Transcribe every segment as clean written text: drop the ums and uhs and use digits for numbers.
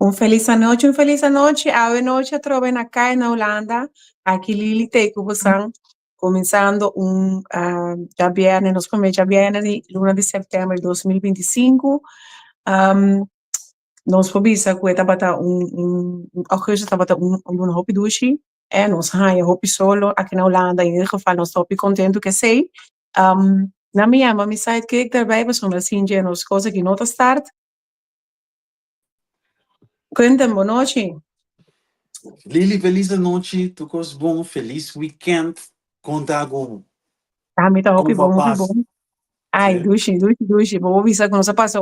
Um feliz noite. A noite trove na cá na Holanda. Aqui Lili Teikubusan, começando já viernes, nos começa viernes, luna de setembro de 2025. Um, nós pobisa que tabata augustus tabata hopi dushi. Nós haya hopi solo aqui na Holanda. In ieder geval, nós hopi contento que sei. Na minha, mami sidekick daarbij, we zullen zien je nos coisas que nota start. Quentin, boa noite. Lili, feliz noite, tucos bom, feliz weekend, contago Kami tá hopi com bom, hopi papás. bom. Ai, dushi. Vou avisar que nós passa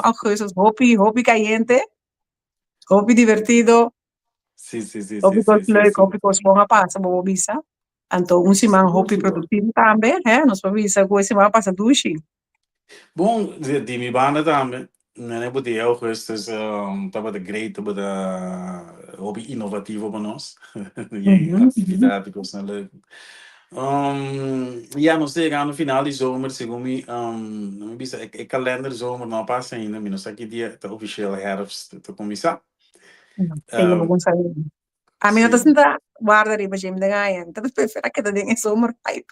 augustus hopi caliente, hopi divertido, Sim, sim, sim, sim, hopi sim, sim, leuk, sim. hopi bom passa, vou avisar. Então, semana Seguro, hopi seguro. produtivo também, nós vamos avisar que semana passa dushi. Bom, de mi banda também, né, porque Augustus tava de great, tava de hobby inovativo para nós, e atividade que nós leuk. Ja, nós chegamos no final de zomer, segundo me, não bisa, é calendar zomer não passa ainda, mas nós aqui dia tá oficial herfst te começar. Tenho bom saber. A minha tá Sim. senta guarda riba gente da ganha. Então, prefere que tá dentro summer pipe.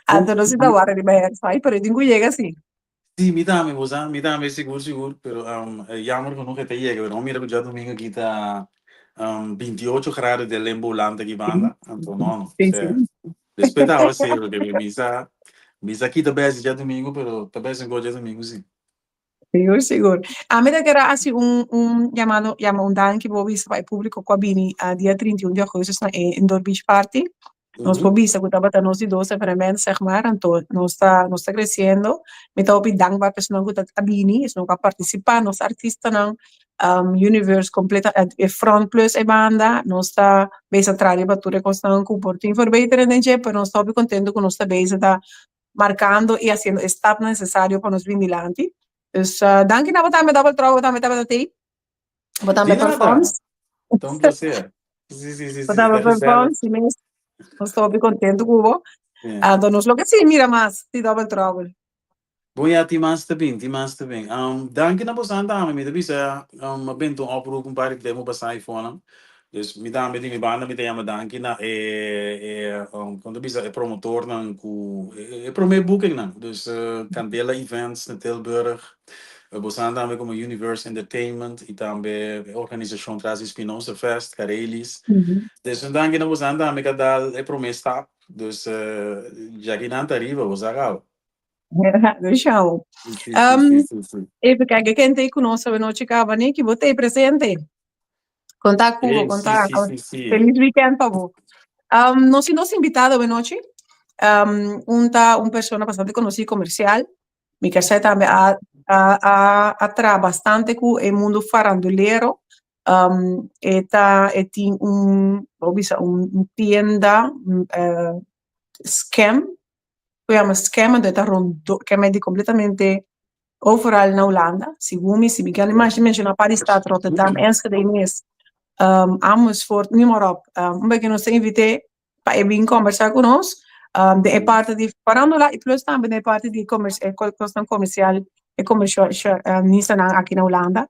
Bom, Então, não se dá guarda riba her, sai, pero dingo chega assim. sim, me dá, seguro, seguro, pero jammer genoeg het hij zeggen, waarom hier já domingo aqui tá 28 graus de lembolante aqui banda, então não, Sim, é, sim. respeitava se porque misa aqui também já domingo, pero também se gosta domingo sim. Seguro. A medida que era assim um dan que vou visitar para o público com a Bini a dia 31 de agosto em Door Beach Party. Nós vamos visitar que estava tendo os idosos experimento, zeg maar, então nós está crescendo. Me está ouvindo dankbaar pessoal que a Bini, isso nunca participar, nós artista não universe completa front plus e banda, nós está bem atrás para tudo que estão com oportunidade for beter en gente, pero nós está bem contente que nós está bem está marcando e fazendo o step necessário para nós vir adiante. Dus dank je dat we met double trouw, met dat thee. Wat dan De met nada, performance. então um prazer. Sim, sim, sim, Wat sim, dan met está reserva. performance, sim, nós estou bem contente com o. É. Então, nós logo assim, mira mais, de double trouw. Bom, ja, die maas te bem. Dank je na bosan dame, me bisa, bento oproep een paar demo basai phone. Dus me dame die me banda me te dank je na quando bisa é promotor nan ku prome booking nan. Dus Candela Events na Tilburg. Bosan dame como Universe Entertainment e também organização traz Espinosa Fest, Carelis. Dus dank je na bosan dame que dá é prome stap. Dus já que não tá arriba, vou zagal. Do chão. Sim. Even kijken, kent ik ons, we nog checava, né? Que botei presente. Contact com contact. Sim. Feliz weekend, pavo. Nós invitado noite. Uma pessoa bastante conhecida comercial. Mi casa também atrai bastante com o mundo faranduleiro. Tem tienda scam. Chama scam, que é completamente overal na Holanda. Segundo se me engano, imagina na Paris Stad, Rotterdam, Enschede, Inês, Amersfoort, noem maar op. Omdat nós invitei para vir conversar conosco. De parte de farandola e plus também de parte de questão comercial e comercial nisso aqui na Holanda,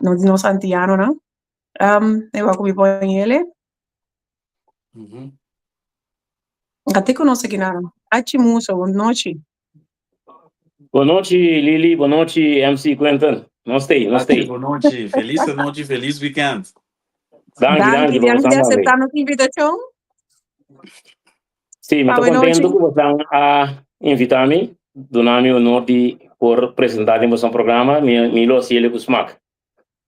no Santiago, não? Eu vou comer com ele. Até conosco aqui na Atimuso, boa noite. Boa noite, Lili. Boa noite, MC Quentin. Namaste. Boa noite. Feliz noite, feliz weekend. Danke de aceitar nossa invitação. Sim, me estou contente que você invitar-me, donar-me o honor de por apresentar em você programa, me lo hacía com smack.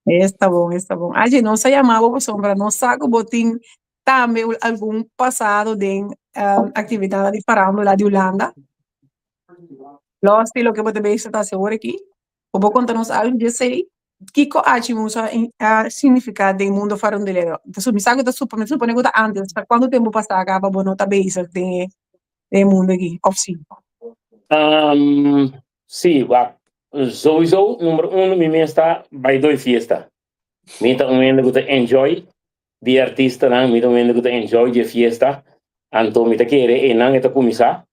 Está bom. A gente não se chamava por sombra, não sabe o botim também algum passado de atividade de farándula de Holanda. Lo estilo que você bem está seguro aqui. Vou contar-nos algo de sei que coachimos a significado do mundo faranduleiro. Então, me sabe que me supone que antes, quanto tempo passava acaba bom nota base de mundo aqui, off-sim. Sim, sowieso, número 1, me está bij dois fiesta. Me está enjoy de artista, me está enjoy de fiesta. Anto me está querer e não está começar.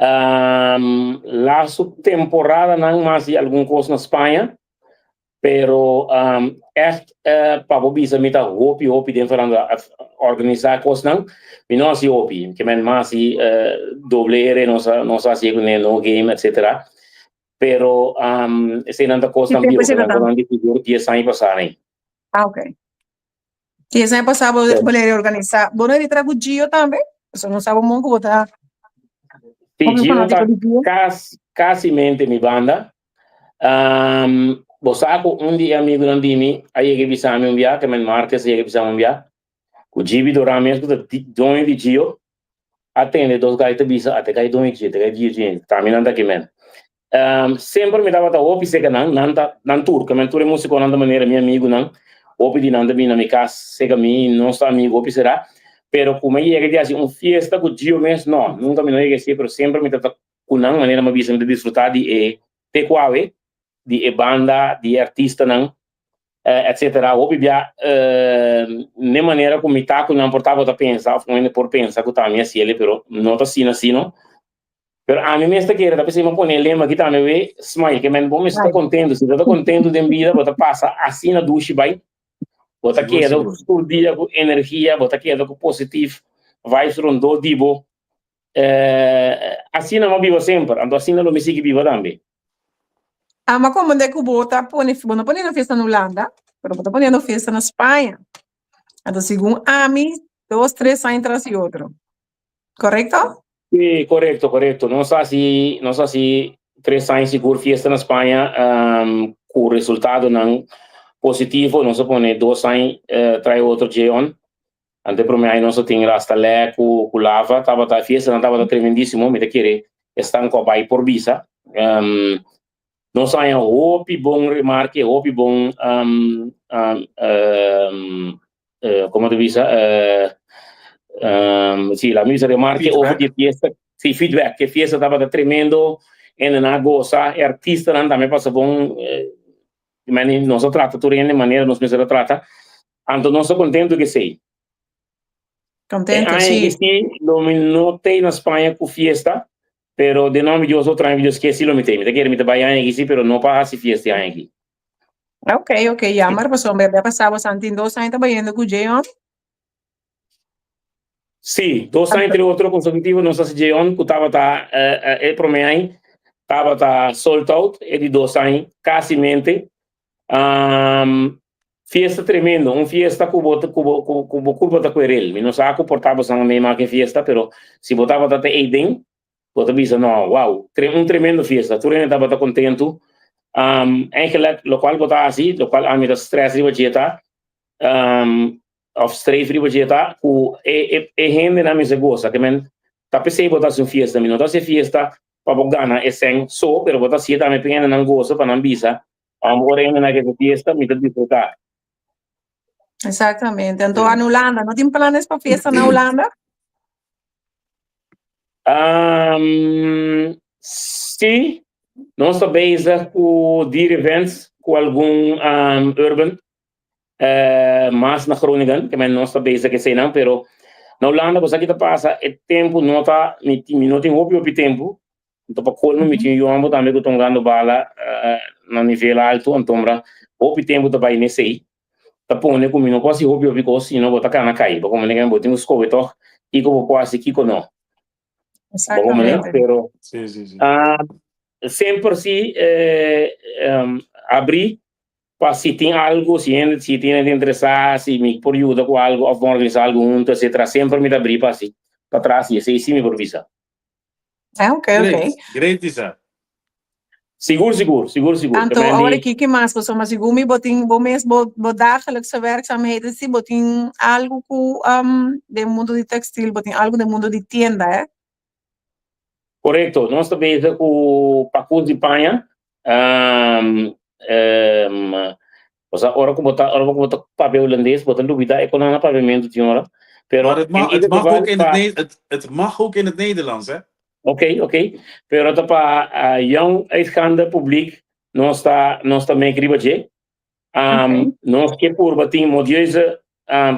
La temporada não mais alguma coisa na Espanha. Pero echt para bisa mita hopi den veranda organizar kosten mi no si hopi que men mas si doblere no sa si no game etc. Pero se nanda kosten bio que men konan di figure 10 anos passarem. Ah, ok. E esse ano passado, boleh organizar. Boleh de trago Gio também. Isso não sabe muito botar. Sim, Gio tá quase mi banda. Bosako dia amigo nandimi aí que bisa mi que men martes aí que bisa umbia. O Gibi do Rames que dono de Gio atende dos gaita bisa até gai dono de até gai Gio terminando aqui men. Sempre me dava opi se que nan tour que men tour músico nanda maneira meu amigo não opi de nanda mina mi casa se que mi nosso amigo opi será pero como ia que assim fiesta com Gio mes não nunca me não ia que ser pero sempre me dava com nan maneira me bisa de desfrutar de te quave de banda de artista não etc. Opi bia ne maneira como tá com não portava da pensar foi por pensar que tá minha ciele pero não tá assim não. Pero a mí me está querendo, a me pone lema aqui também, we smile, que men bom está contento, se está contento de vida, bota passa assim na ducha vai, bota queda com dia com energia, bota queda com positivo, vai rondo dibo, assim não vivo sempre, então assim não me sigue vivo também. Ah, mas como é que o bota não põe na festa na Holanda, pero bota põe na festa na Espanha. Então, segundo a mim, 2, 3 anos atrás e outro. Correto? Sí, correcto. No sé si 3 años seguro fiesta en España con resultado no positivo, no se pone 2 años trae otro geón. Antes por mí no se tiene hasta le con lava, estaba la fiesta, estaba tremendísimo, me te quiere están con vai por visa. No sé, hopi bon remarque, hopi bon como te visa sí, la misma remarque over die fiesta, sí, feedback, que fiesta estaba tremendo, en la goza, artista también pasa bon, no se trata, tú de manera, no se trata, entonces no estoy contento que sei. Contento, sí. Sí, lo noté en España con fiesta, pero de nombre yo otro año que sí lo metí, me quiero meter vaya aquí sí, pero no pasa si fiesta aquí. Ok, ya, mas pasó, me había pasado bastante en 2 años trabajando con Jeon. Sí, 2 años entre otro consecutivo, no sé si Jeon, que estaba el promedio, estaba sold out, de 2 años, casi mente. Fiesta tremendo, fiesta que bota com ele. Não sabe comportava a mesma que fiesta, pero se botava até aí dentro, bota bisa, não, wow, tremendo fiesta. Tu estava contento. Eigenlijk, lo qual bota assim, lo qual a mim da stress riba jeta, of stress riba jeta, gente na minha gosta, que men, tá pensei botar assim fiesta, não tá se fiesta, para gana é sem so, pero bota assim também pensa na gosta para não bisa. Agora ainda naquela fiesta, me disfrutar. Exatamente. Então, na Holanda, não tem planos para festa na Holanda? Sim, nós estamos com dier events, com algum urban, mas na Groningen, que nós estamos que sei não, pero na Holanda, você que passa, é tempo, não tem hobby tempo, então para colmo, me tinha eu também que estou ganhando bala no nível alto, então hobby tempo também nesse aí. Tapone como não posso hobby porque se não botar na cair, como ninguém botou uns cobertor e como posso que não. Exatamente. Pero sí. sempre se abrir para se tem algo, se tem de interessar, se me por ajuda com algo, ou organizar algo junto, etc. Sempre me abrir para si, para trás e se me por visa. Ok. Great, Isa. Seguro. Então, agora aqui, que mais, pessoal? Mas igual me botem, dagelijkse werkzaamheden, se botem algo com do mundo de textil, botem algo do mundo de tienda, Correto. Nós também com Pacus de Panha, o sea, ahora como botar papel holandês, botar dúvida, é quando não pavimento de hora. Maar het mag ook in het Nederlands, hè? Oké. Pero dat para young uitgaande publiek, nós está meio cribaje. Nós que por bater modieuse,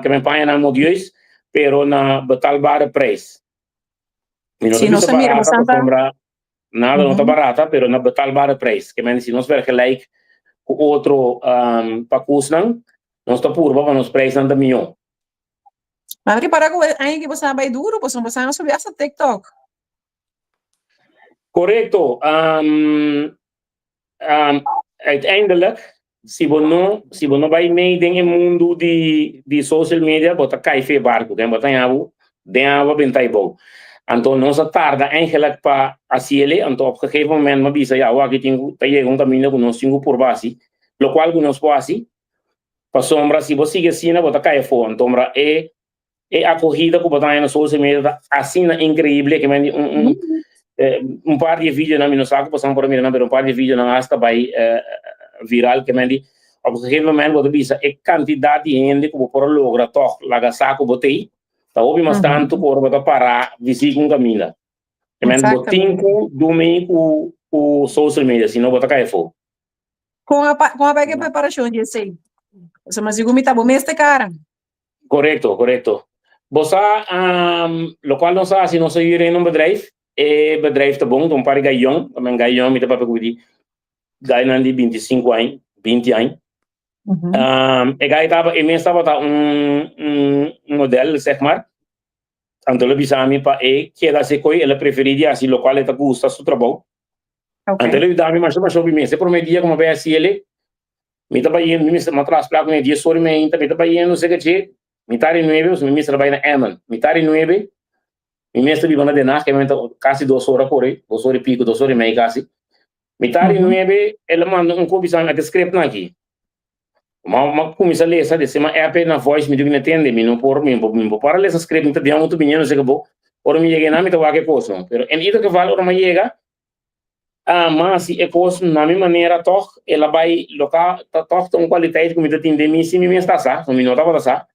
que me paga na modieuse, pero na betalbare prijs. Se não se mira, nada não está barata, pero na betalbare prijs. Que men se nós vergelijk com outro para custam, nós está purba para nos preços da milhão. Mas para que aí que você vai duro, você não subir essa TikTok. Correto. Uiteindelijk, se você não vai meio no mundo de social media, bota cai fe barco, tem bota den água bem bom. Então não se tarda eigenlijk para asiele, então op een gegeven moment maar bisa ja, aqui tem um caminho que nós temos por base, lo qual que nós pode para sombra se você sigue assim, bota cai fora, então é a corrida que bota aí na social media assim incrível que me um par de vídeos na minha saco, passando por mim, um par de vídeos na asta vai viral que me di, op een gegeven moment wat bisa é quantidade de gente que por logra toch laga saco botei, tá ouvi mas tanto por bota parar visi com caminho. Que me botinho domingo o social media, se não bota cai fo. Com a preparação de sei. Você mas digo me tá bom este cara. Correto. Bosa lo qual não sa se não se ir em um bedrijf tá bom, um par gaion, também gaion me tá para cuidar. Gaion de 25 anos, 20 anos. E gai tava, e mesmo tava modelo, zeg maar. Então ele bisami pa que ela se coi, ela preferia assim, lo qual ela gosta do trabalho. Então ele dá me mais sobre mim, se prometia como vai assim ele. Me tava indo, me atrás para com dia sobre mim, me tava indo, não sei que me tari 9, me trabalha na Eman. Me tari 9. Mi mestre vive na Denas, que é quase 2 horas por aí, 2 horas e pico, 2 horas e meia quase. Metade 9, ele manda cobição a script aqui. Mas começa a ler, sabe? Se uma app na voz me diz que não entende, me não por mim, para ler essa script, me tem muito menino, sei que bom. Ora me chega na me toca que coisa. Mas em ida que vale, ora me chega, mas se é coisa na minha maneira, toch, ela vai local, toch tem qualidade que me tem de mim, se me está sa, não me nota para sa.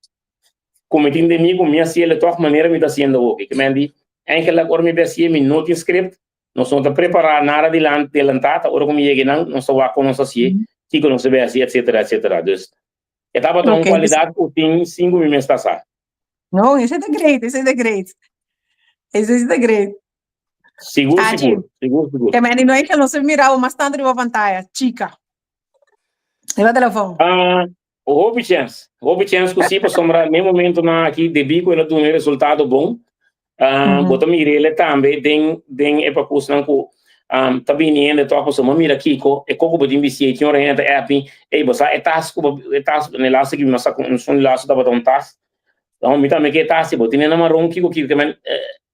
Como tem de mim, como me assim, ele toch maneira me está sendo o que me diz. Eigenlijk ora me besie me note script, nós não preparar nada de lantada, ora como chega não, nós só com nós assim, que não se besie, etc. Dus, etapa tão qualidade que tem 5 mil está sa. Não, esse é the great. Esse é the great. Seguro. Que me não é que não se mirava bastante na pantalla, chica. Leva o telefone. Houve chance que se para sombrar no momento na aqui de bico ela tem um resultado bom. Bota mirele também tem é para custo não tá vindo toca só mira Kiko é como botin bisi tinha orienta app e bosa é task ne laço que nossa não laço da botar task então me também que task botin na marrom Kiko que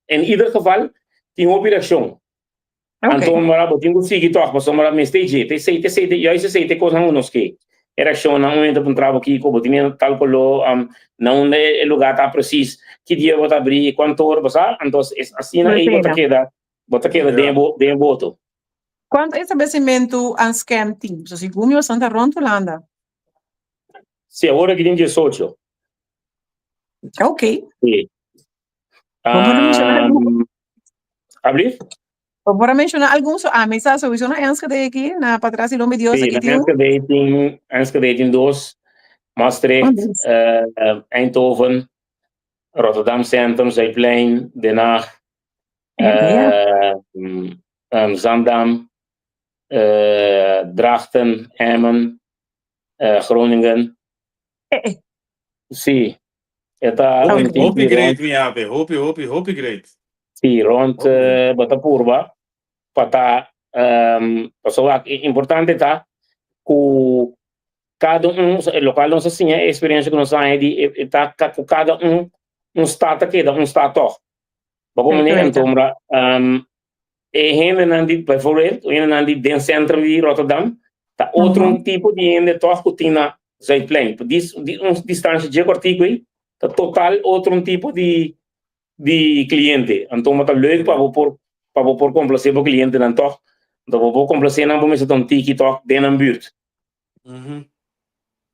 em either geval tem uma operação então mora botin que sigue toca para mora me stage te sei eu sei te coisa não nos que era show não momento para trabalho Kiko botin tal colo não é lugar tá preciso que dia vou abrir quanto hora passar então assim aí bota queda de voto. Quanto estabelecimento an scam team? So, segundo o Santa Rontolanda. Sim, agora que tem 18. Ok. Sim. Abrir? Vou mencionar alguns. Mesa sowieso na Anska de aqui, na Patrás e Lombe Dios. Sim, na Anska dating 2, Maastricht, Eindhoven, Rotterdam Centrum, Zuidplein, Den Haag, Zandam, Drachten, Emmen, Groningen. Sim. Hope great, Miabe. Hope great. Sim, rond Batapurba. Pata, pessoal, importante tá que cada local não assim a experiência que nós temos de tá com cada start aqui, um start off. Vamos então, gente nandi bijvoorbeeld, gente nandi den centrum de Rotterdam, tá outro tipo de gente toch que tem na Zuidplein. Distância de cortico, tá total outro tipo de cliente. Então, tá leuk para por complacer o cliente dan toch. Então, vou complacer na bomba se tão tiki toch den aan buurt.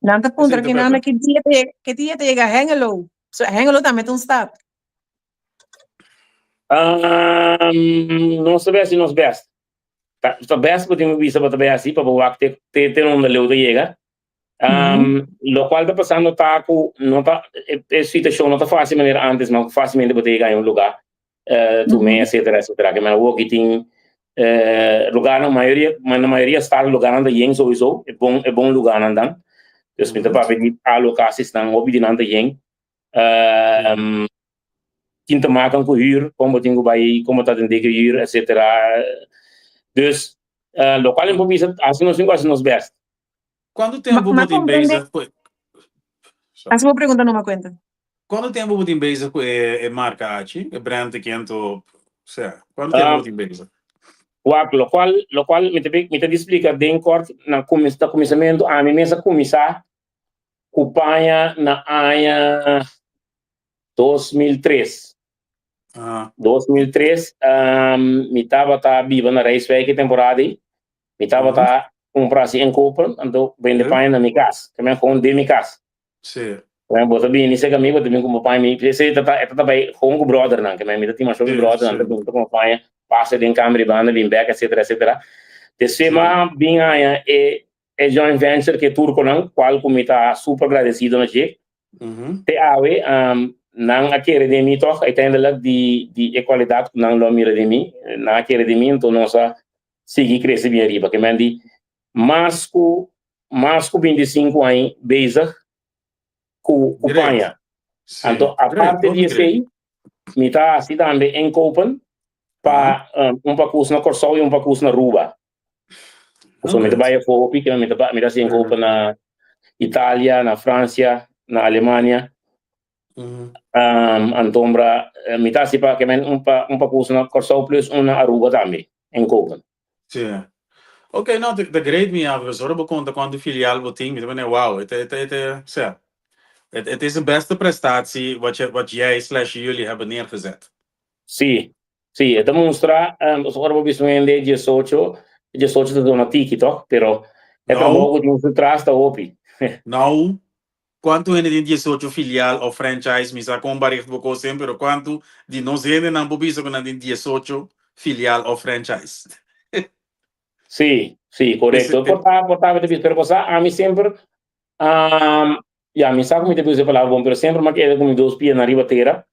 Nanta punto que nada que dia te chega Hengelo. So Hengelo também tem start. Não sabia se nós best. Tá best porque eu vi se para assim para o acto ter onde leu de chega. Lo qual tá passando tá com não tá é situação não tá fácil maneira antes mas facilmente pode chegar em lugar tu me etc que me o que tem lugar na maioria está lugar anda yen sowieso é bom lugar andam dus met de papi allocaties dan op die anda yen tinha te maken com huur como tenho vai como tá tendo que huur etc dus local em Bobisa assim nos best Quanto tempo Ma você tem base? Así me pregunta, no me cuenta. Quanto tempo você tem base com a marca Achi? O brand que entrou, quanto tempo você tem base? lo cual me te explica bem corto na começamento a mim mesma começar companhia na ano 2003 2003 me estava viva na Rijswijk temporada me estava comprando em Kopen então vende pai na minha casa também com de minha casa sim bota bem isso comigo também como pai me pensei tá bem com o brother não que me tinha mais brother então com pai passa de câmera banda bem back etc Desema bem aí é joint venture que turco não qual como está super agradecido na gente te awe nang akere de mi toch uiteindelijk die equaliteit nang lo mira de mi na akere de mi então nossa seguir crescer bem arriba que mendi masco 25 anos bezig com companhia então a parte de sei me tá assim também em Kopen para pacote na Corsol e pacote na Ruba so me vai for opi que me tá assim em Kopen na Itália na França na Alemanha Antombra mitad si pa que men un pacote na Corsol plus una Aruba também em Kopen sim ok não de great me a professora vou contar quanto filial você tem me também wow het is de beste prestatie wat jij / jullie hebben neergezet. Sim, sim, demonstra agora vou ver de 18 de donatiki toch, pero é trabalho de um trasta opi. Não, quanto é de 18 filial ou franchise, misa com baricht boko sempre, pero quanto de nós ainda não bobisa com de 18 filial ou franchise. Sim, sim, correto. Portava de pero cosa a mim sempre me sabe muito bem você falar bom, pero sempre me queda com dois pés na ribateira.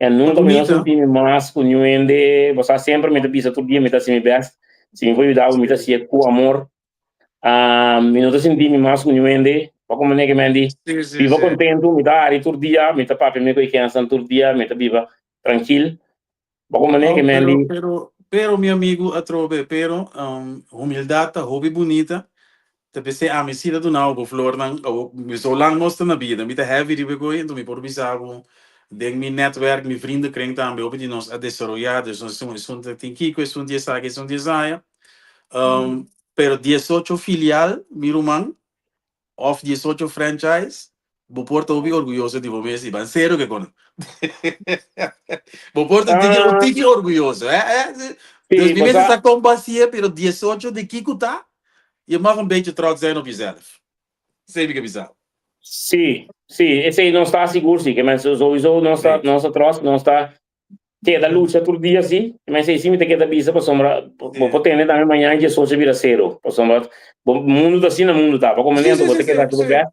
E nunca me senti mais com nenhum de, você sempre me pisa todo dia me tá semi best. Se me foi dar me tá se com amor. Me não senti mais com nenhum de, para como que me diz. Vivo contento, me dá ari todo dia, me tá papi me coi cansan todo dia, me tá viva tranquilo. Para como que me diz. Pero meu amigo atrobe, pero humildade, hobby bonita. Te pensei a mesida do não, flor não, me so lang moest na vida, me te heavy die begooien, então me por bisago, denk mijn netwerk, mijn vrienden kring também, op die nos a desarrollar, dus nós somos tem Kiko, is die saga, is die saia. Pero 18 filial, miruman, of 18 franchise, bo porta obi orgulhoso de você, assim, sério que quando. Bo porta tiki orgulhoso, Dus die mensen zijn combatie, pero 18 de Kiko tá. Je mag een beetje trots zijn op jezelf. Zeg ik mezelf. Sim, sim, esse aí não está seguro, sim, mas sowieso não está trots, não está que da luta todo dia, sim, mas aí sim me tem que dar bisa para sombra, vou ter também amanhã de só vira zero, para sombra, o mundo assim no mundo tá, para como nem vou ter que dar tudo bem,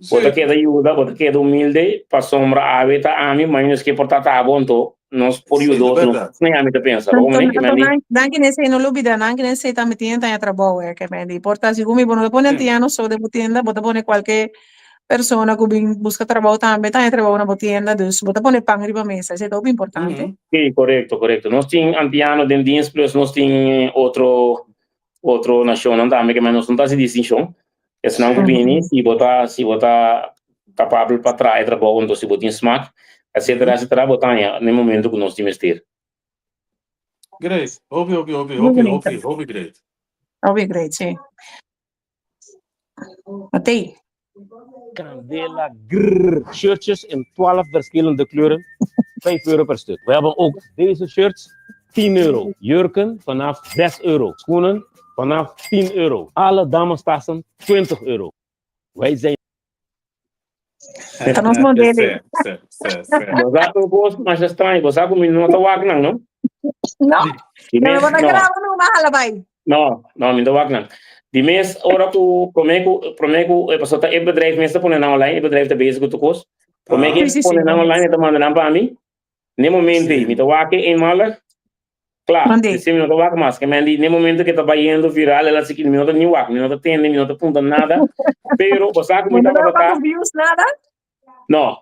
vou ter que dar ajuda, vou ter que dar humilde, para sombra a veta a mim, mas que portar tá bom to, nós por isso nem a mim te pensa, para como nem que me dan que nesse no lo olvida, dan que nesse tá metiendo en trabajo, que me di, porta si gumi bono le pone antiano so de tienda, bota pone qualquer persona que busca trabalho também, tá trabalho na tienda, dus bota pone pan riba mesa, isso é muito importante. Sim, correto. Nós tem antiano de 10 plus, nós tem outro nacional também, que nós não tá se distinção. Esse não combina, se botar capaz para trazer trabalho, então se botar em smack, etc, botar no momento que nós temos ter. Great, hobby great. Hobby great, sim. Matei. Candela shirtjes in 12 verschillende kleuren, €5 per stuk. We hebben ook deze shirts, €10. Jurken vanaf €6. Schoenen vanaf €10. Alle damestassen €20. Wij zijn. Estamos modelo. Você não gosta, mas é estranho, você como não tá wagner, não? Não, não vou gravar no mahal vai. Não, me tá wagner. Die meest ora ku promeku pasota e bedrijf meeste ponen online e bedrijf te bezig met de kost promeku ponen online te manden aan pami ne momento mi te wake eenmalig Claro, Mande. esse minuto vai mais, que me no momento que estava indo viral, ela se que minuto nem wak, minuto tende, minuto punta nada, pero você sabe como Bueno, estava no tá? pago views nada. Não,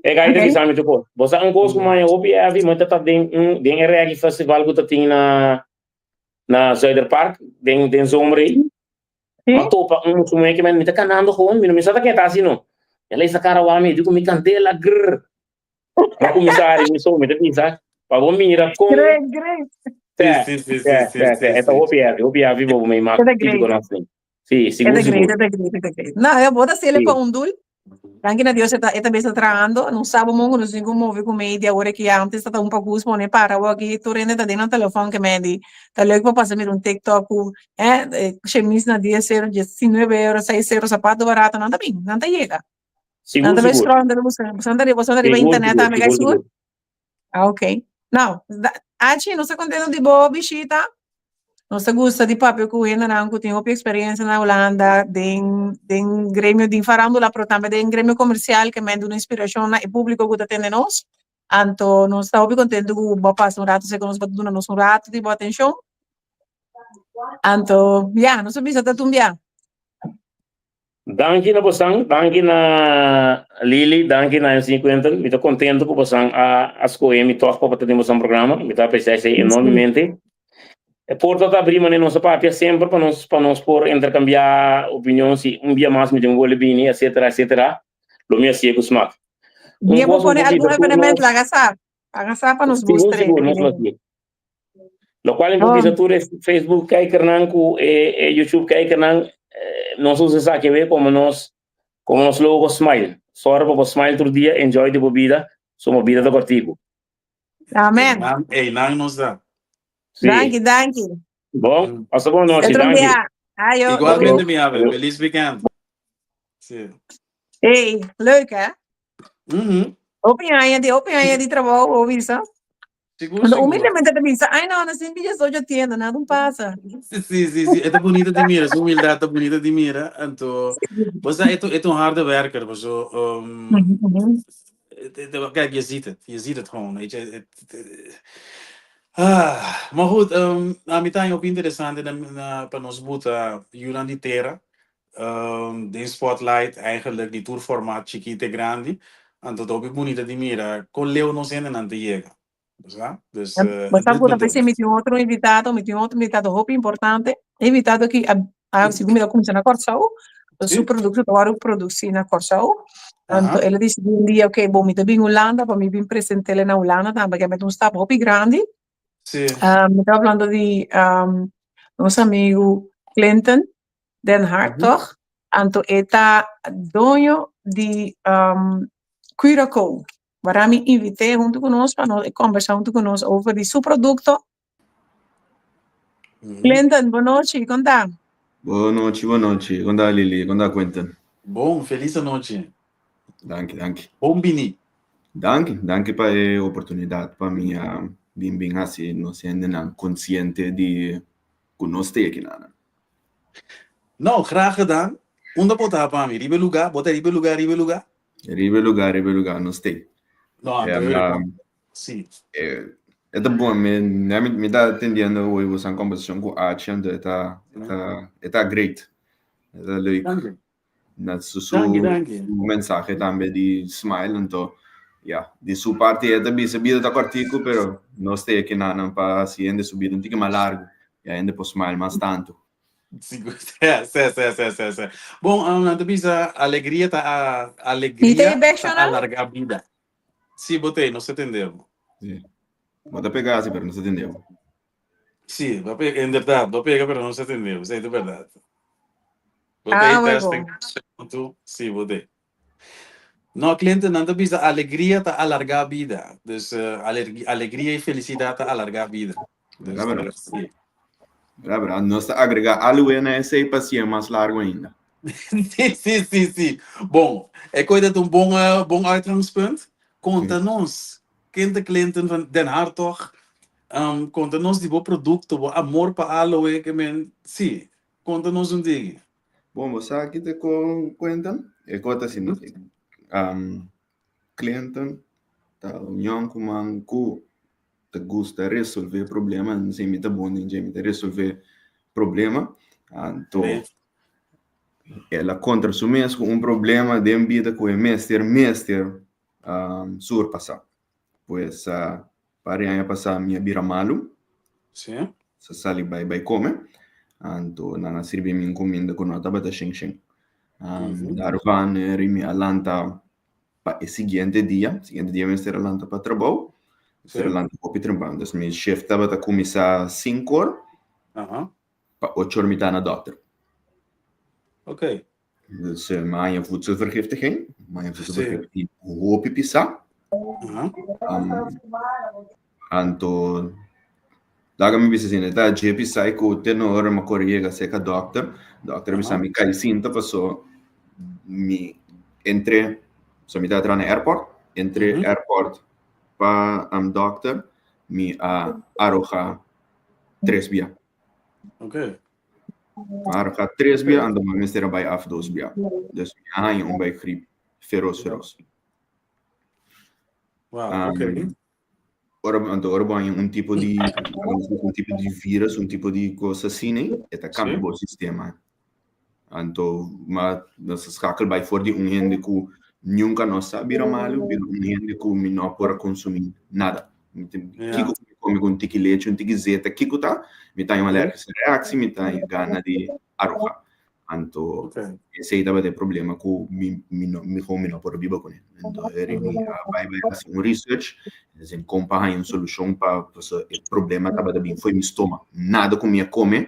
é que aí Okay. bisa me tipo, você coisa como eu ouvi, havia muita tá den RG festival que tá tem na Zuiderpark, den zomer aí, Sim. mas topa como é que me tá canando gewoon, me sabe que tá assim não. Ela está cara lá me digo me candela grrr. Mas comissário, me sou me tá pensar, para bom mira com Great. Esta OPR vivo meio mais É da típico great. nosso. Sim, É seguro, da great, seguro. é da great, é da great. Não, eu vou dar ele Sim. para um dul. Tranquilo, Deus está bem trabalhando. Não sabe muito, não sei como mover com meio de agora que antes está um pouco né para o aqui tu rende tá dentro do telefone que me di. Tá legal para passar um TikTok, chemise na dia zero, 19 euros, 6 euros, sapato barato, não tá bem, não tá chega. Não Seguro, tá bem seguro. scroll, você anda na Seguro, internet, tá mega seguro, seguro. Ah, ok. Não, achi não se contente de boa bichita. Não se gusta de papel que ainda não tenho experiência na Holanda, tem grêmio de farándola, mas também tem grêmio comercial que me dá uma inspiração na público que está tendo nós. Então, nós estamos contentes que vou passar um rato, sei que nós vamos dar um rato de boa atenção. Então, já, nós vamos estar tumbia. Danke na bosang, danke na Lili, danke na 50. Me tô contento com bosang a escolher me toca para ter um programa. Me tá apreciando enormemente. É por toda abrir mas nossa papia sempre para nós por intercambiar opiniões e dia mais me tem gole bini, etc, etc. Lo me assim com smack. Dia vou pôr algum evento lá, agaçar para nos Seguro, mostrar. seguro, nós aqui. Lo qual improvisa tu Facebook kijker nan ku YouTube kijker nan nós usamos aqui ver como nós logo smile. Só para smile todo dia, enjoy de bebida, somos vida do cortico. Amém. Ei, não nos dá. Danke. Bom, hasta boa noite, Outro danke. dia. Ayo, Igualmente, minha ave. Feliz weekend. Sim. Ei, leuk hè? Uhum. Opinião de trabalho, ouvir isso? Seguro, seguro. Humildemente também, ai não, assim, eu só já tendo, nada não passa. Sim, sim, sim. É bonita de mira. Sua humildade é bonita de mira. Então, você é um harde werker. Você, kijk, je ziet het gewoon, weet je. Maar goed, a mim tá op interessante para nós botar Yolandi Terra, de Spotlight, eigenlijk die tourformaat chiquite grande, en tot op bonita de mira, com Leo não sendo não te chega. Dus, Mas sabe, outra vez me tinha outro invitado, roupa importante, invitado que a segunda começou na Corsau, o seu produto, agora produzi na Corsau, então ele disse um dia, ok, bom, me vim Holanda, para me vir presente na Holanda, também que me um staff roupa grande, sim. me estava falando de nosso amigo Clinton, Den Hartog, então ele está dono de Curaçao. Waarom me invitei junto conosco para nós conversar junto conosco over de seu produto. Clinton, boa noite, conta. Boa noite. Conta Lili, conta Quentin. Bom, feliz noite. Danke. Bom bini. Danke para a oportunidade para mim bem assim, não sendo consciente de que nós temos aqui nada. Nou, graag gedaan. Onder pot para mim. Ribe lugar, bota ribe lugar. Ribe lugar, nós temos. Não, sim. É bom, me está atendendo hoje você em conversação com a Achando, está great. Está leuk. Dank Na sua mensagem também de smile, então, de sua parte é também subida da cortico, pero nós temos aqui nada para assim ainda subir um pouquinho mais largo e ainda por smile mais tanto. Sim. Bom, na bisa alegria tá alargar a vida. Sim, botei, não se entendeu. Sim. Bota pegar assim, pero não se entendeu. Sim, em verdade, vou pegar, pero não se entendeu. Isso é de verdade. Botei testing. Sim, botei. No, cliente, não te bisa alegria tá alargar a vida. Dus alegria e felicidade tá alargar a vida. Dus, sim. Nós agregar algo nessa e passear mais largo ainda. Sim. Bom, é coisa de bom uitgangspunt. Conta-nos, cliënten van Den Hartog, conta-nos die produto, o amor para aloe, que men, sim, conta-nos ding. Bom, você aqui te conta, é conta assim, cliente, tá união com manco, te gusta resolver problema, não sei me tá bom, nem me resolver problema, então ela contra su mesmo um problema de vida que o mestre surpassar. Pois para ano passar minha bira malu, Sim. se sali vai come, então nana sirve minha encomenda com nota bata xing. Dar van rimi alanta para o seguinte dia me ser alanta para trabalho, ser alanta para trabalho. Então meu chefe estava a começar 5 horas, para 8 horas me tá na doutor. Ok. Dus mijn voedselvergiftiging, hoop pisa. Anto, daga mi bisa sini, ta je pisa ko tenor ma corriega seca doctor bisa mi kai sinta paso mi entre, so mi ta tra na airport, entre airport pa doctor mi aroja 3 via. Ok. Aroja 3 via ando ma mistera by af 2 via. Dus mi bij griep feroz. Wow, ok. Ora un tipo di vírus, un tipo di cosa assim, e cambia o sistema. Então, mas nessa escakel vai for de gente que nunca não sabe mal, um gente que não pode consumir nada. Kiko come com tiki leite, um tiki zeta, kiko tá, me tá uma alergia reação, me tá gana de arroja. Então, esse aí tava de problema com me home não pode viver com ele. Então, ele vai fazer research, assim, comparar uma solução para o problema tava de bem foi meu estômago, nada comia come,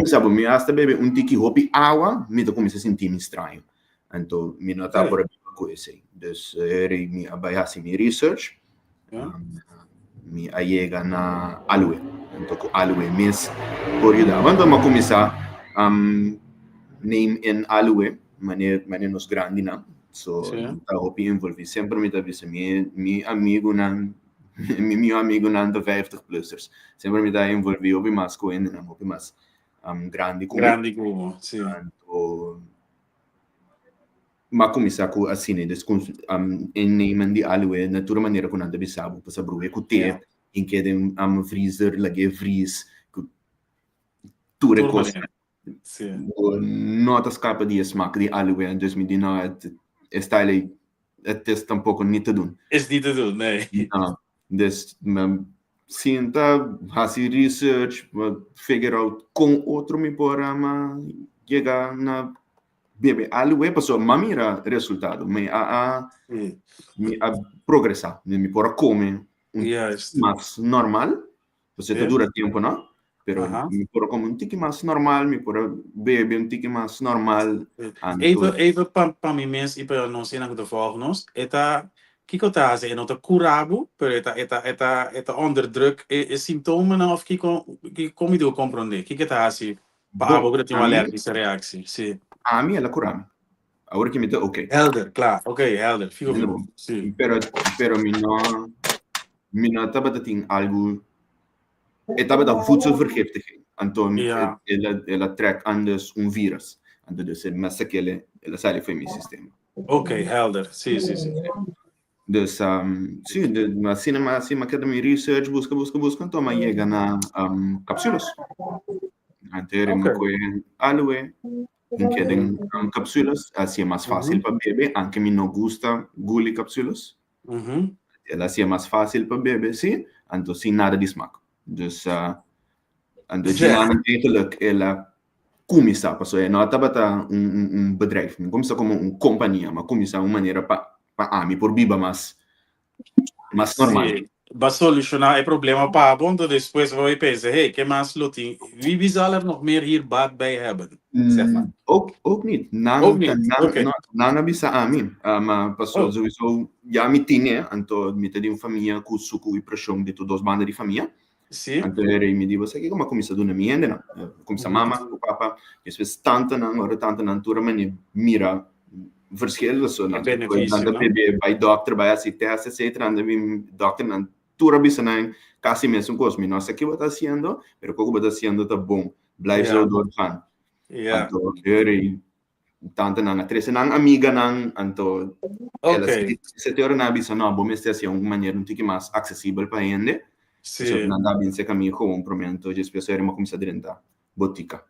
sabe, me hasta bebe um tiki hopi água, me tô começando a sentir me estranho. Então, me não tá por viver com esse aí. Então, ele me vai fazer meu research, me ayega na aloe. Então, aloe mês por ajudar. Quando eu começar name in aloe, maneira nos grande não. So, tá hopi envolvi sempre me tá vendo mi amigo não meu amigo não de 50+ers. Sempre me tá envolvi hopi mais com ele não, hopi mais grande como. Grande como, sim. Mas começar com assim, em name de aloe, na toda maneira que não deve saber, para saber que ter em que tem freezer, lage freeze, tudo coisa. Nota escapa de smaak die aloe, dus me die nou het is tampouco niet te doen. Is niet te doen, nee. Dus sinta, fazer research, figure out com outro me porra, mas chegar na bebe aloe, passou mamira resultado, me a progressar, me porra come mais normal, você te dura tempo, não? Pero me porra como tique mais normal, me porra bebe tique mais normal. Even para mim mesmo, e para nós ainda que volgamos, kiko tá assim, não tá curado, pero eta onder druk, sintomen of kiko como eu compreender, kiko tá assim, para algo que tem uma alérgica reação, sim. A mim ela curame. Agora que me tá ok. Helder, claro, ok, helder, fico vivo, sim. Pero me não tava tem algo. Estava da voedselvergiftiging. Então, ela trek anders virus. Então, dus mas aquele, ela sai foi meu sistema. Ok, helder. Sim. Dus, sim, mas cada minha research, busca, então, mas chega na cápsulas. Então, com aloe, que tem cápsulas, assim é mais fácil para beber, aunque me não gusta guli cápsulas. Ela assim é mais fácil para beber, sim, então, sem nada de smaak. Dus, en dus eigenlijk, ela começa, passou, não estava bedrijf, não começa como companhia, mas começa uma maneira para mim, por viver mais normal. Sim, para solucionar o problema para bom, depois vou pensar, hey, que mais lutin? Wie zal nog meer hier baat bij hebben? Zeg maar. Ook niet. Nana bisa amin. Maar passou sowieso, ja, mi tinha, então, mi te di uma família com suco e pressão de todas as bandas de família. Sim. Então, ele me disse, você como começa a donar minha ainda, não? Começa a mama, o papa, e às vezes tanta não, toda maneira, mira, verschil, so, não, tanta bebê, vai doctor, vai assistir, etc, anda bem, doctor, não, toda bisa, não, quase mesmo coisa, não sei o que vai estar fazendo, mas o que vai estar fazendo tá bom, blijf zo doorgaan. Ja. Então, ele tante nang atrese nang amiga nang anto ela Ok, se te ora na bisa no bom este assim uma maneira um tique mais acessível para ele so sim. nanda bin se caminho com um promento de espécie uma começar dentro botica.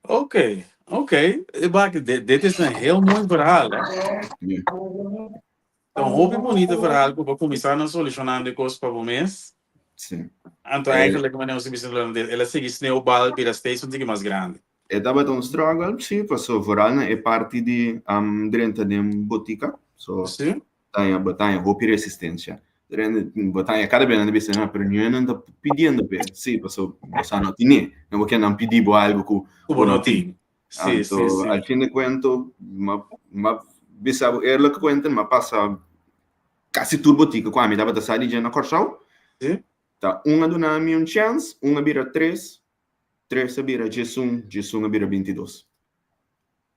Oké, oké. Bak, dit is een heel mooi verhaal. Hè? Yeah. Een hobby bonito verhaal que vou começar a solucionar de coisas para o mês. Sim. Então, eigenlijk, wanneer we zien dat ela segue sneeuwbal para steeds um tique mais grande. E dava um struggle, sim, passou voralna é parte de dentro de botica, so Sim? batalha roupa e resistência. Batalha cada vez na bisa na pero não anda pedindo pe, sim, passou você não tinha, não vou que não pedir algo que Como não tinha. Sim, sim, Anto, al sim. fin de cuento, ma bisa erlo que cuentan, ma passa quase tudo botica, qua mi dava da sali già na corsau, Sim? ta uma do nami un chance, uma bira 3, 3 a bira Jesum a bira 22.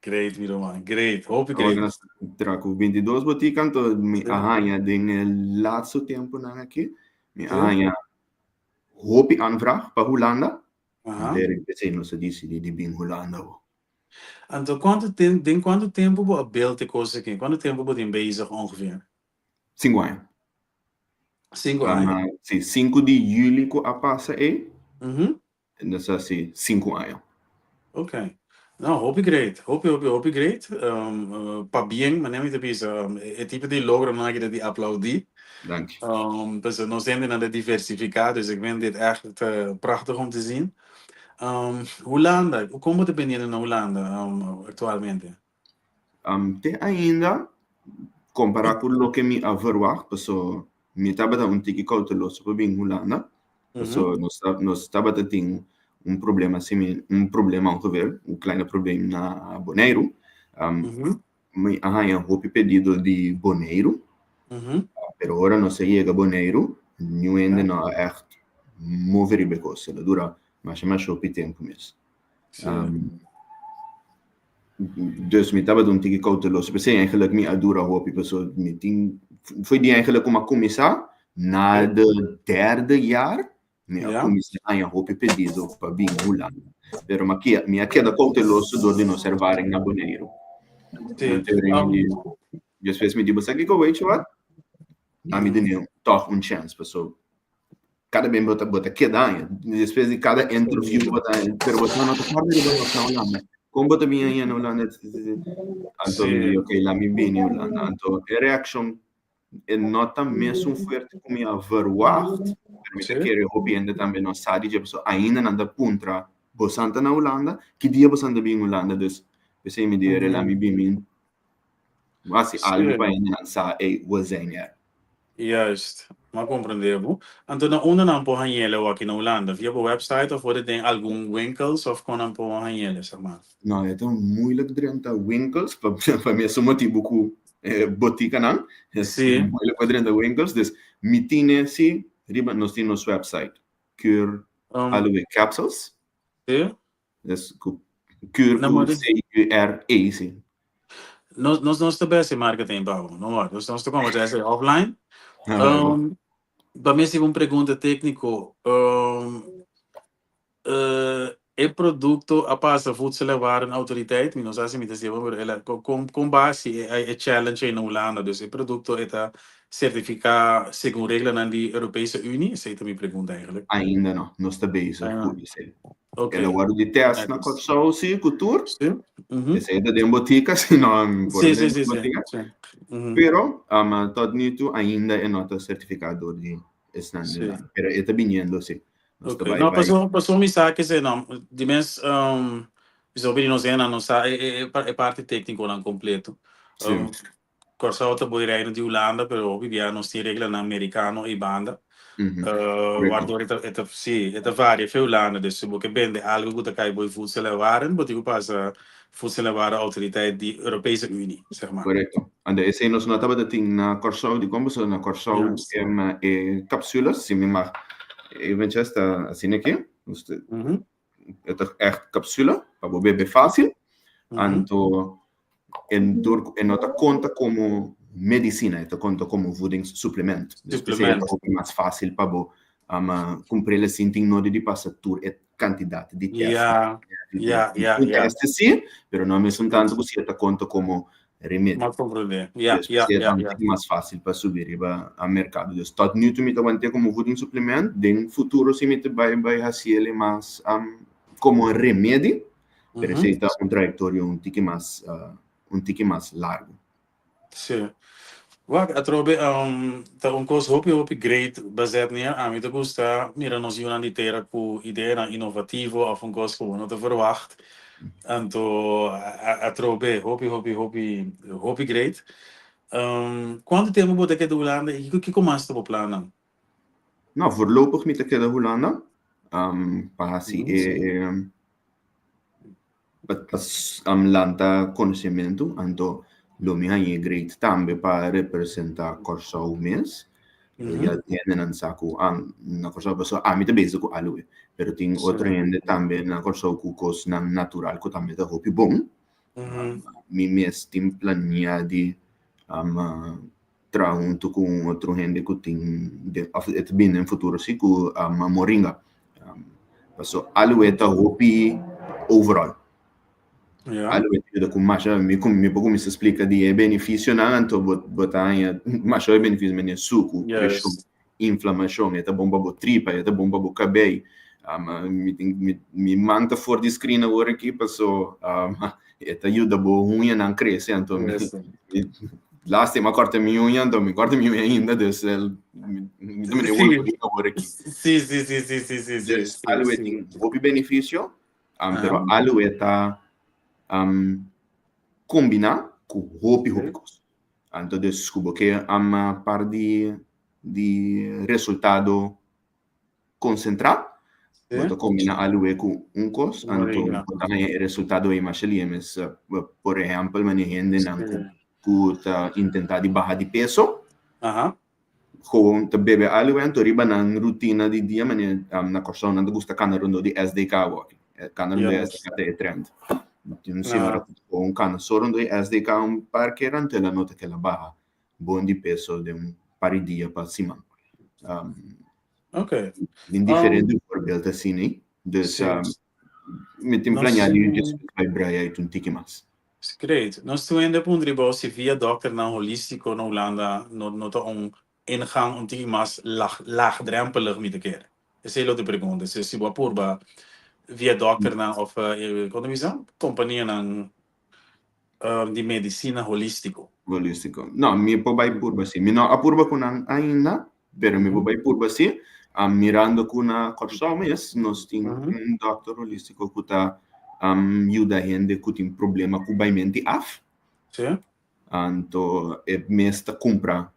Great, Miro, man. Great. Hoop ik Agora great. nós trago 22 botica, anto mi Sim. arranha den laatste tempo na aqui, mi Sim. arranha hopi aanvraag para Holanda, Aham. der pensei no se disse de bin Holanda. Então, quanto tempo você beeld de coisa aqui? Quanto tempo você tem bezig ongeveer? 5 anos. 5 anos. Sim, 5 de julho que a passa aí, Uhum. nessa assim, 5 anos. Ok. Nou, hoop ik great. Hoop ik great. Pa bien, maar neem je te bezig. Het type die logro na je die applaudie. Dank je. Dus nog zijn naar de diversificatie. Dus ik vind dit echt prachtig om te zien. Holanda, hoe komt het binnen naar Holanda actualmente? Te ainda, comparar com o que me verwacht, pessoal, me estava dando tiki cauteloso para vir Holanda, pessoal, nós estava tendo problema assim, problema ongeveer, kleine probleem na Bonaire. Me arranha roupa pedido de Bonaire, pero ora não se chega a Bonaire, não ainda não é echt mover e coisa, dura mais o tempo mesmo. Dus me estava dando tiki cauteloso. Pensei eigenlijk me adura roupa, pessoal, foi die eigenlijk uma começar na de derde jaar, me a começar a roupa pedido para vir Holanda. Pero me queda cauteloso door de não servarem na Bonaire. Sim. Dus fez me digo, sabe que weet je wat? A me deu toch een chance, pessoal. Cada bem bota queda, depois de cada interview bota, pero bota não tá falando de botar Holanda. Como bota minha aí na Holanda, então me digo, ok, lá me vem Holanda. Então a reação é nota mesmo forte como a verwacht. Permite que eu opine também não sabe de pessoa ainda não dá puntra bosanta na Holanda, que dia bosanta bem Holanda, dus você me dizer lá me vem mas algo para ainda não sabe o desenho. Juist, maar compreendebo. Então, na onda não pode hanhele aqui na Holanda, via a website of worden tem algum winkels of kon não pode hanhele, zeg maar. Não, é tão moeilijk dentro winkels, para mim é motivo que botica não, é moeilijk dentro winkels, dus mitine sim, riba nós temos website, cure aloe capsules, dus cure CURE sim. Nós estamos em marketing, Paulo, não é? Nós estamos como offline. Para mim, se uma pergunta técnico, é produto a passa voedsel levar een autoriteit, não sei se me dizer, com base é challenge na Holanda, dus é produto é certificar segundo regra na Europese Unie, essa é a minha pergunta eigenlijk. Ainda não, nós está bezig, Ok. Ela guarda de teste na Corsau, sim, cultura. Sim. Essa é da botica, se não Sim. Pero, tot nu toe ainda é nota certificado de standaard. Pero é vindo, sim. Ok, não, passou me sabe que não, de mês, se ouvir não sei, não sabe, é parte técnica não completo. Corsau está boiando de Holanda, pero obviamente não tem regra na americano e banda. Waardoor het varia veel landen. Dus ze moeten binnen algo goed kan je bij voedselwaren, maar die pas voedselwaren autoriteit die Europese Unie, zeg maar. Correcto. En esse aí nós notava de ting na Corsau, de como na Corsau cápsulas, se me mag. Eventueel está assim aqui, é echt capsule, para o bebê fácil. Então, nota conta como medicina, conta como voedingssuplement. Dus é mais fácil para cumprir a senting nodig de passar tour e quantidade de testes. Yeah. Testes sim, pero não é mesmo tanto que você conta como remédio. Mas compreender. É mais fácil para subir ao mercado. Então, tot nu toe met manter como voeding suplemento, den futuro se met vai fazer ele mais como remédio, pero se está trayectória tique mais largo. Sim. Wag, atrobe, ta coisa hopi great baseado niya, ami te gusta, mira, nós iam antitera com ideia inovativo, of coisa que não te verwacht. Anto, atrobe, hopi great. Quanto tempo você quer do Holanda? E o que começa o plano? Nou, voorlopig met de Hollanda. Pasi lanta conhecimento, anto lo minha é great também para representar Corsa o mês. Já tem na saco na Corsa pessoa me base com alue, pero tem outra gente também na Corsa com cos na natural que também tá hopi bom. Mi mês tem planeado junto com outro gente que tem bem no futuro sim com moringa. Passo alue tá hopi overall. Allora, com mais me pouco me explica de benefício não, então botar mais o benefício é suco, pressão, inflamação, é bom para tripa, é bom para cabelo. Me manda fora de screen agora aqui, passou, é ajuda boa unha não cresce, então lá tem uma corta minha unha, então me corta minha unha ainda, desse me agora aqui. Sim. Allora tem o benefício, pero allora tá combinar com hopi coisa. Então, desculpa que par de resultado concentrado, bota combinar algo com coisa, então também o resultado é mais ali, mas por exemplo, gente não tentar de baixar de peso, com te bebe algo, então riba na rotina de dia, mas na coisa não gosta canal de SDK walking, canal de SDK é trend. Não sei, mas cano só onde SDK par que ela nota que ela barra bom de peso de par de dia para cima. Ok. Diferente forbeeld assim, né? Dus met tem planeado de vai braia e tique mais. Great. Nós estamos ainda para dribble se via dokter na holístico na Holanda nota ingang tique mais laagdrempelig met keer. Essa é outra pergunta. Se boa purba via dokter na of economisa companhia na de medicina holístico. Não, me pobai purba assim. Me não a purba com ainda, pero me pobai purba assim. Mirando com na corso mês, nós temos dokter holístico que tá ajuda a gente que tem problema com mente af. Sim. Então, mês tá compra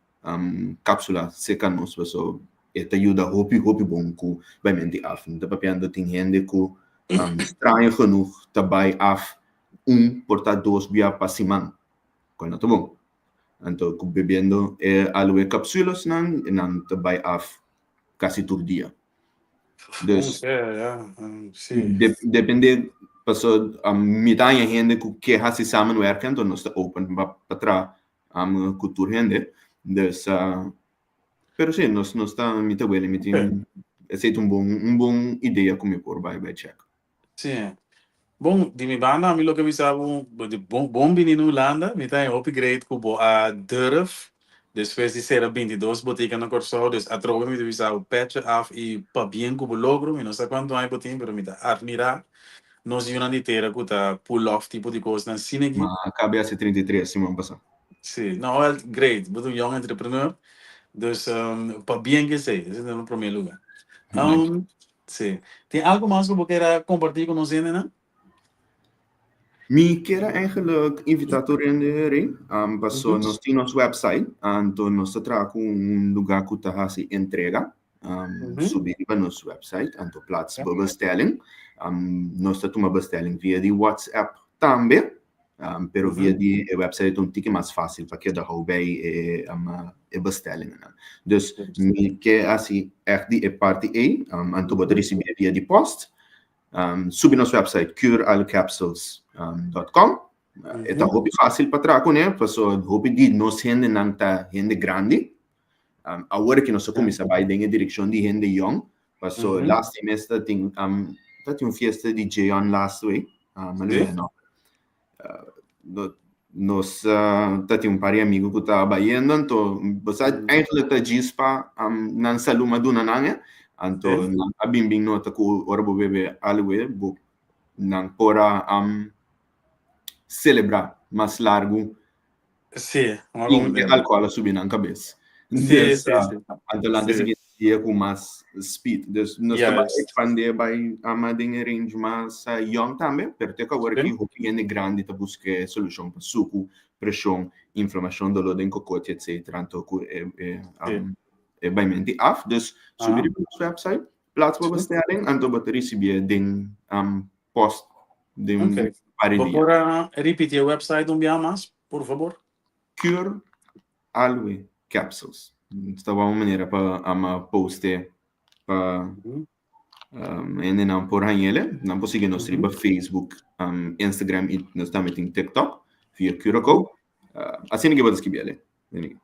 cápsula seca nos pessoa te ajuda hopi bom com mente af. Então, papiando tem gente que estranho genoeg daarbij af portar 2 via para semana. Quando tá bom. Então, bebendo algo cápsulas não daarbij af quase todo dia. Dus, depende, pessoa, metade gente que quer se samenwerken, então nós estamos open para cultura gente. Dus, pero sim, nós estamos muito bem, é bom ideia como por vai check. Sim. Bom, de minha banda, a mim lo que me sabe bom menino Holanda, me tem upgrade com a durf. Después de ser 22 boticas na Corso, dus a trova me devisa o patch af e pa bien como logro, me não sei quanto aí botim, pero me tá admirar. Nós iam na inteira com tá pull off tipo de coisa na cine aqui. Mas acabei a ser 33 semana passada. Sim, não é great, but um young entrepreneur. Dus pa bien que sei, esse é no primeiro lugar. Sim. Tem algo mais que você queira compartilhar com nós ainda, né? Me quero eigenlijk invitatoriën de ring. Passou nós temos nosso website, então nós trabalhamos com lugar que está se entrega. Subir para nosso website, então plaats bestelling. Nós temos uma bestelling via de WhatsApp também, pero via de website tique mais fácil para que daar bij bestellingen. Dus me quer assim echt die parte aí, então pode receber via de post. Subir nosso website cureallcapsules.com. É hopi fácil para trabalhar, né? Passou hopi de nós gente não tá gente grande. agora que nós começamos a ir em direção de gente young, passou last semestre tem fiesta de J.on. last week, mas não. Nós temos par de amigos que estavam indo, então você eigenlijk está gispa não saluma do nanange, então a bim nota que ora bo bebe alwe bo não pora celebrar mais largo. Sim, uma E álcool subir na cabeça. Sim. Então lá seguinte dia com mais speed. Nós estamos expandir para uma range mais young também, porque agora que o cliente grande está buscando solução para suco, pressão, inflamação, dolor em cocote, etc. Então é bem af. Dus subir para o website, plaats para bestelling, então você receber den post den Vou repetir o website mais, por favor. Cure Alwe Capsules. Estava uma maneira para poster para ainda não por ele, não posso seguir nós no Facebook, Instagram e nós também tem TikTok via Curaco. Assim que você escrever ele.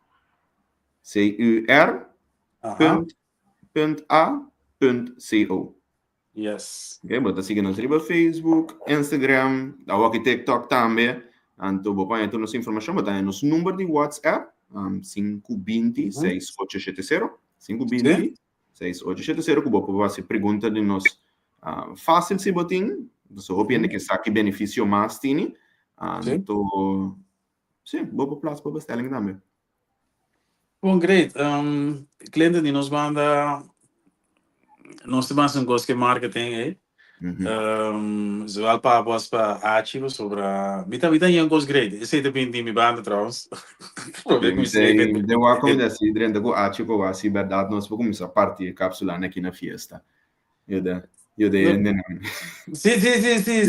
CUR.a.co. Yes. Ok, você seguir nós no Facebook, Instagram, aqui TikTok também. Então, vou pôr nossa informação, botar nosso número de WhatsApp, 520-6870, 520-6870, que vou fazer pergunta de nós fácil se botem, só opina que saque benefício mais tini, então, sim, vou para o para bestelling também. Bom, great. Cliente de nós banda, nós temos um gosto de marketing, eh? Zowel para was para ativo sobre mita yang goes great. Esse depende de minha banda trouwens. Deu uma comida assim, dentro do ativo, assim, verdade, nós vamos começar a partir cápsula aqui na fiesta. Eu dei Sim.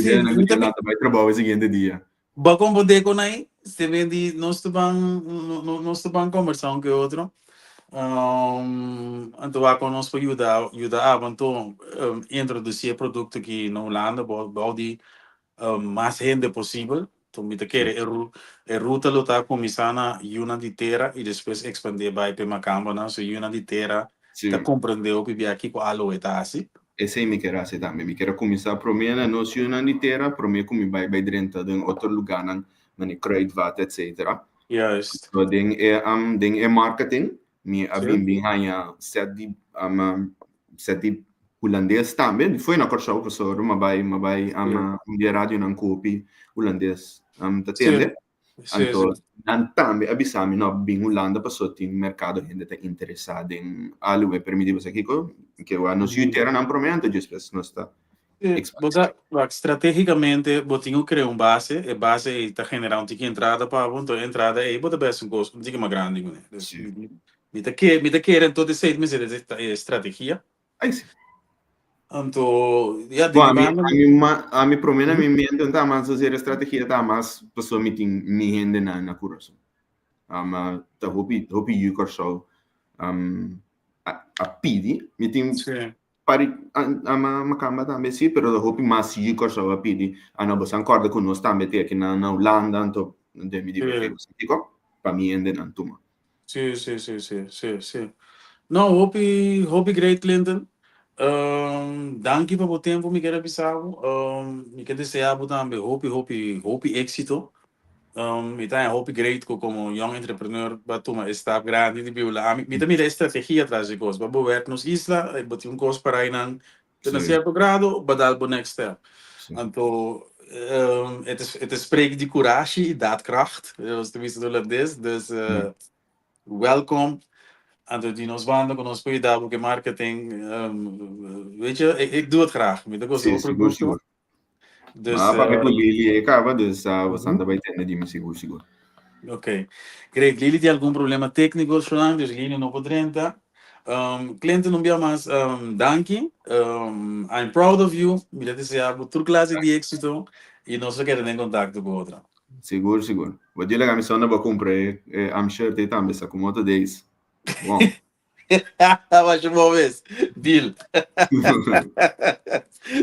Eu não vai trabalhar o seguinte dia. Bakon bodeco naí, se vende nós estamos conversando com outro. Então vai conosco ajuda então introduzir produto aqui na Holanda, body mais gente possível. Então me te quer ruta lutar começar na una de terra e depois expandir para a Macamba, so una de terra tá compreendeu que vem aqui com a aloe tá assim. Esse aí me quer assim também, me quer começar a prometer não se una de terra, prometer como vai dentro de outro lugar, na kruidvat, etc. Juist. So ding é marketing. Me abim hanya set di holandês também foi na corso que só uma vai de rádio não copy holandês tá tende então também abisami no bem Holanda passou tem mercado gente está interessado em algo permitivo aqui que o nos utera não promete depois não está estrategicamente botinho cria base está generando uma entrada para a entrada aí bota bem um custo um mais grande né me te querem todo esse meses de estratégia. Aí sim. Então, já a mim promena me mente tá mais fazer estratégia tá mais pessoa me tem me rende na curso. Tá hopi you corso a pidi me tem pari a cama também sim, pero hopi mais you corso a pidi ana você concorda com nós também aqui na Holanda então de me digo para mim rende na tuma. Sim. Não, hope great, Clinton. Danke por o tempo me quer avisar. Me quer desejar também hope êxito. Me tá hope great como young entrepreneur para tomar step grande de biula. Me também dá estratégia atrás de coisas. Para ver nos isla, botar coisa para aí nan de certo grado, badal pro next step. Então het spreekt de coragem e daadkracht. Zoals de meeste Hollandees. Dus welkom. En die ons banden con ons cuidado porque marketing, weet je, ik doe het graag. Met de kosten seguro. Dus para me Lili acaba dus você anda vai ter de me seguro. Ok. Great. Lili tem algum problema técnico, Sholan, dus Lili não pode entrar. Cliente não via mais danke. I'm proud of you. Me desejar toda classe de êxito e nós queremos em contato com outra. Seguro. Vou dizer que a missão não vou comprar, I'm sure tem também essa como outra days. Bom. Mas uma vez, deal.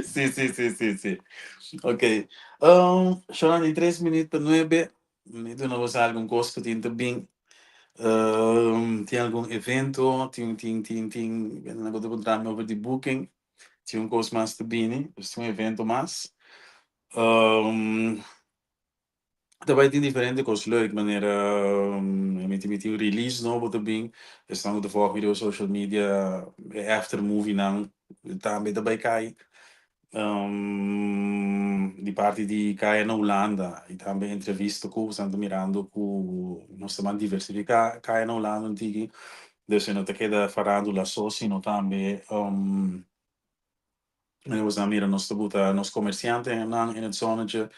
Sim. Ok. Sholan, em 3 minutos para 9, me tu não vou sair algum coisa que tinha bem. Tinha algum evento, eu não vou encontrar over de booking, tinha coisa mais também, tinha evento mais. Daarbij tem diferente coisas leuk, wanneer met die release novo também, estão de volgende video social media, after movie não, também daarbij cai. Die party die cai na Holanda, e também entrevista com o Santo Mirando, com nós também diversificar, cai na Holanda antigo, dus não te queda farando só, sino também, nós amira nós tabuta, nós comerciante in het zonnetje,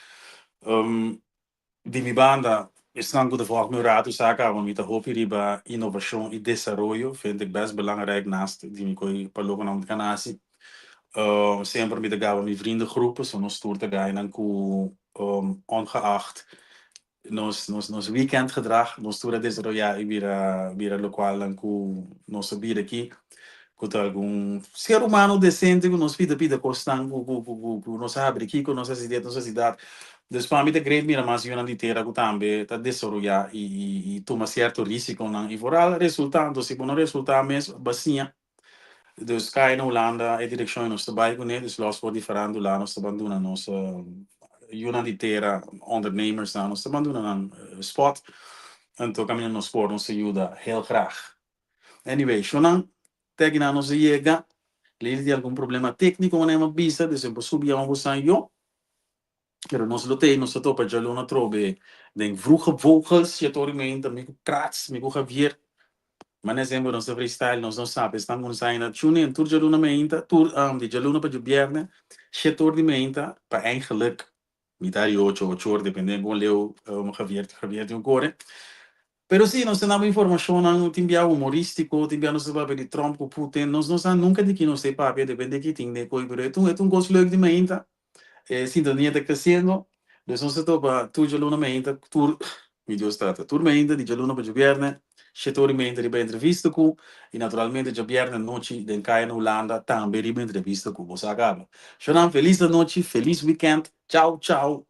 die mi banda estão de volgende raad zaken, want met de hoop hierba innovatie en desarrollo vind ik best belangrijk naast die mi koi palogan aan de kanasi. Sempre met de gava mi vriendengroepen, zo nos toer te gaan ku ongeacht nos weekendgedrag, nos toer desarrollar vira local en ku nos subir aqui. Com algum ser humano decente, com nos vida costan, com nos abre aqui, com nossas ideias, nossa cidade. Dus para mim, é grande mira mais uma inteira que também tá desarrollar e toma certo risco não e vooral resultado se não resultar mesmo bacia. Dus cai na Holanda a direção nos trabalho com eles, los voor diferente lá nos abandona nos uma inteira ondernemers não nos abandona spot. Então caminho nos sport nos ajuda heel graag. Anyway, shonan tegna nos llega, lele de algum problema técnico, não é uma bisa, desempo subir a você eu. Pero nos lotei, nos topa já luna trobe, den vroege vogels, je torimenta, mico krats, mico Javier. Maar net zijn we ons de freestyle, nos não sabe, estão com zijn dat tune en tour jaluna meinta, tour die jaluna para jubierne, je tor die meinta, para eigenlijk, mitari 8 horas, dependendo com leu, Javier de um core. Pero sim, nós temos informação, não tem biao humorístico, tem biao nos papo de Trump, com Putin, nós não sabemos nunca de que nos sei papo, depende de que tem de coi, pero é um gosto leuk de meinta. Sintonia está crescendo, dus ons het op toerjaluna meinta, video stata, tour meinta, di jaluna para jubierne, chetori meinta riba entrevista com, e naturalmente jubierne noite, den cai na Holanda, também riba entrevista com, você acaba. Feliz da noite, feliz weekend, tchau, tchau.